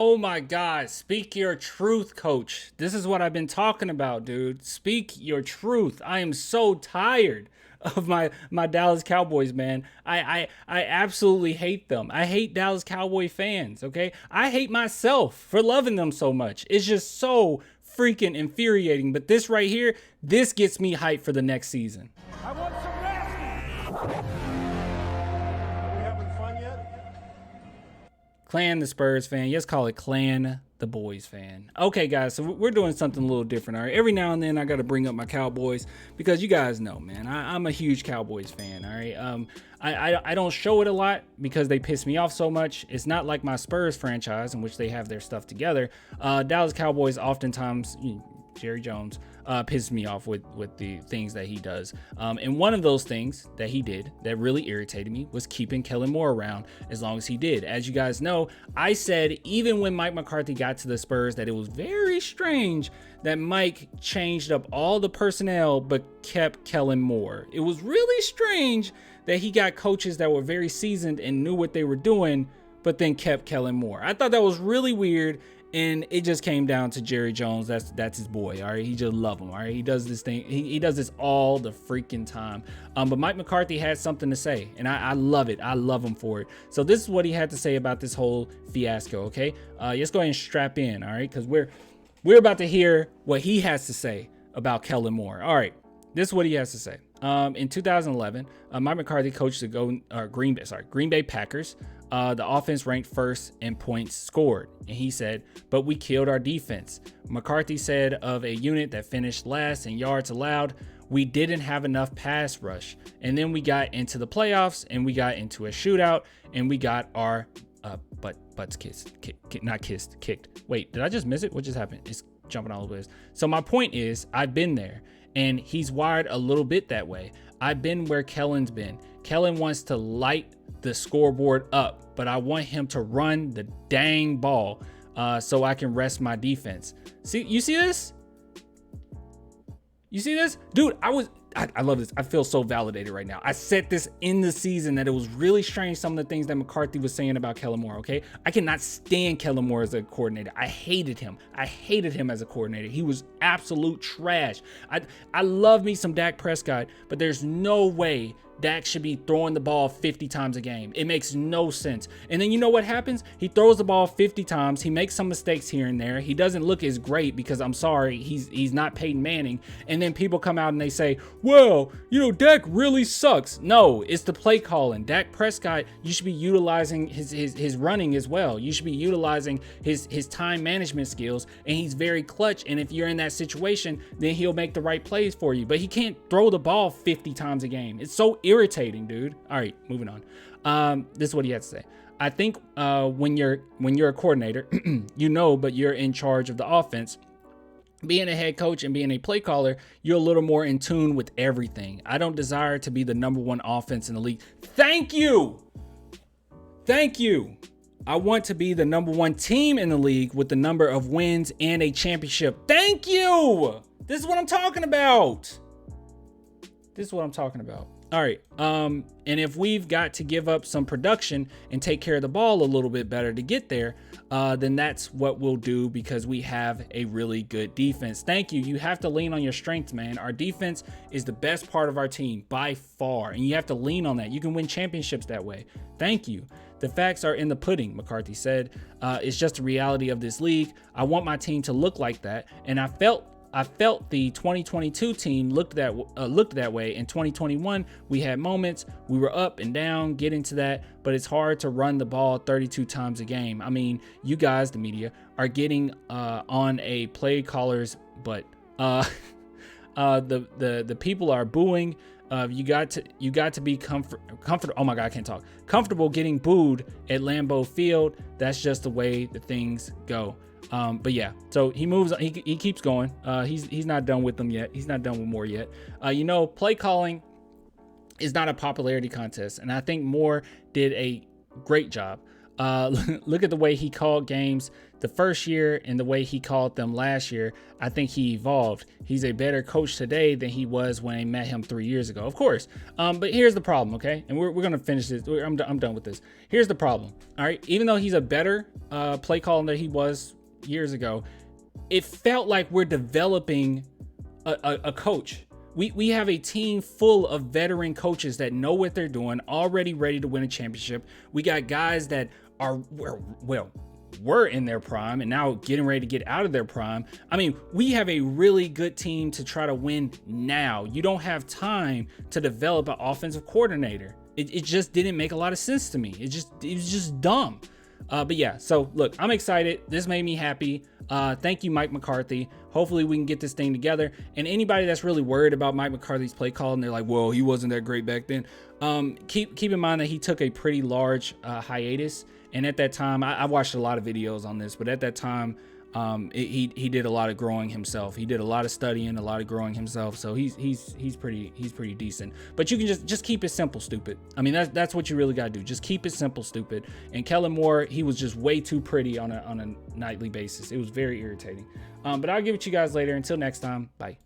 Oh my God, speak your truth, coach. This is what I've been talking about, dude. Speak your truth. I am so tired of my Dallas Cowboys, man. I absolutely hate them. I hate Dallas Cowboy fans, okay? I hate myself for loving them so much. It's just so freaking infuriating. But this right here, this gets me hyped for the next season. I want some rest. Are we having fun yet? Clan the Spurs fan. Yes, call it Clan the Boys fan. Okay, guys, so we're doing something a little different. All right, every now and then I got to bring up my Cowboys because you guys know, man, I'm a huge Cowboys fan. All right, I don't show it a lot because they piss me off so much. It's not like my Spurs franchise in which they have their stuff together. Dallas Cowboys oftentimes. Jerry Jones pisses me off with the things that he does. And one of those things that he did that really irritated me was keeping Kellen Moore around as long as he did. As you guys know, I said even when Mike McCarthy got to the Spurs that it was very strange that Mike changed up all the personnel but kept Kellen Moore. It was really strange that he got coaches that were very seasoned and knew what they were doing but then kept Kellen Moore. I thought that was really weird. And it just came down to Jerry Jones. That's his boy. All right. He just love him. All right. He does this thing. He does this all the freaking time. But Mike McCarthy had something to say, and I love it. I love him for it. So this is what he had to say about this whole fiasco. Okay. Let's go ahead and strap in. All right. Because we're about to hear what he has to say about Kellen Moore. All right. This is what he has to say. In 2011, Mike McCarthy coached the Green Bay Packers. The offense ranked first in points scored. And he said, but we killed our defense. McCarthy said of a unit that finished last in yards allowed, we didn't have enough pass rush. And then we got into the playoffs and we got into a shootout and we got our butts kicked. Wait, did I just miss it? What just happened? It's jumping all over this. So my point is, I've been there and he's wired a little bit that way. I've been where Kellen's been. Kellen wants to light the scoreboard up, but I want him to run the dang ball so I can rest my defense. You see this? You see this? Dude, I love this. I feel so validated right now. I said this in the season that it was really strange some of the things that McCarthy was saying about Kellen Moore, okay? I cannot stand Kellen Moore as a coordinator. I hated him. I hated him as a coordinator. He was absolute trash. I love me some Dak Prescott, but there's no way Dak should be throwing the ball 50 times a game. It makes no sense. And then you know what happens? He throws the ball 50 times. He makes some mistakes here and there. He doesn't look as great because I'm sorry, he's not Peyton Manning. And then people come out and they say, well, Dak really sucks. No, it's the play calling. Dak Prescott, you should be utilizing his running as well. You should be utilizing his time management skills, and he's very clutch. And if you're in that situation, then he'll make the right plays for you. But he can't throw the ball 50 times a game. It's so irritating, dude. All right, moving on. This is what he had to say. I think when you're a coordinator, but you're in charge of the offense. Being a head coach and being a play caller, you're a little more in tune with everything. I don't desire to be the number one offense in the league. Thank you. I want to be the number one team in the league with the number of wins and a championship. Thank you. This is what I'm talking about. All right. And if we've got to give up some production and take care of the ball a little bit better to get there, then that's what we'll do because we have a really good defense. Thank you. You have to lean on your strengths, man. Our defense is the best part of our team by far, and you have to lean on that. You can win championships that way. Thank you. The facts are in the pudding, McCarthy said. It's just the reality of this league. I want my team to look like that, and I felt the 2022 team looked that way. In 2021, we had moments. We were up and down, getting to that, but it's hard to run the ball 32 times a game. I mean, you guys, the media, are getting on a play caller's butt. The people are booing. You got to be comfortable. Oh my God, I can't talk. Comfortable getting booed at Lambeau Field. That's just the way the things go. But yeah, so he moves on. He keeps going. He's not done with them yet. He's not done with Moore yet. Play calling is not a popularity contest, and I think Moore did a great job Look at the way he called games the first year and the way he called them last year. I think he evolved. He's a better coach today than he was when I met him 3 years ago, of course. But here's the problem, okay? And we're going to finish this. I'm done with this. Here's the problem, all right? Even though he's a better play caller than he was years ago, it felt like we're developing a coach. We have a team full of veteran coaches that know what they're doing, already ready to win a championship. We got guys that were in their prime and now getting ready to get out of their prime. I mean, we have a really good team to try to win now. You don't have time to develop an offensive coordinator. It just didn't make a lot of sense to me. It was just dumb. But yeah, so look, I'm excited. This made me happy. Thank you, Mike McCarthy. Hopefully we can get this thing together. And anybody that's really worried about Mike McCarthy's play call and they're like, well, he wasn't that great back then. Keep in mind that he took a pretty large hiatus. And at that time, I watched a lot of videos on this, but at that time, he did a lot of growing himself. He did a lot of studying, a lot of growing himself. So he's pretty decent. But you can just keep it simple, stupid. I mean, that's what you really got to do. Just keep it simple, stupid. And Kellen Moore, he was just way too pretty on a nightly basis. It was very irritating. But I'll give it to you guys later. Until next time, bye.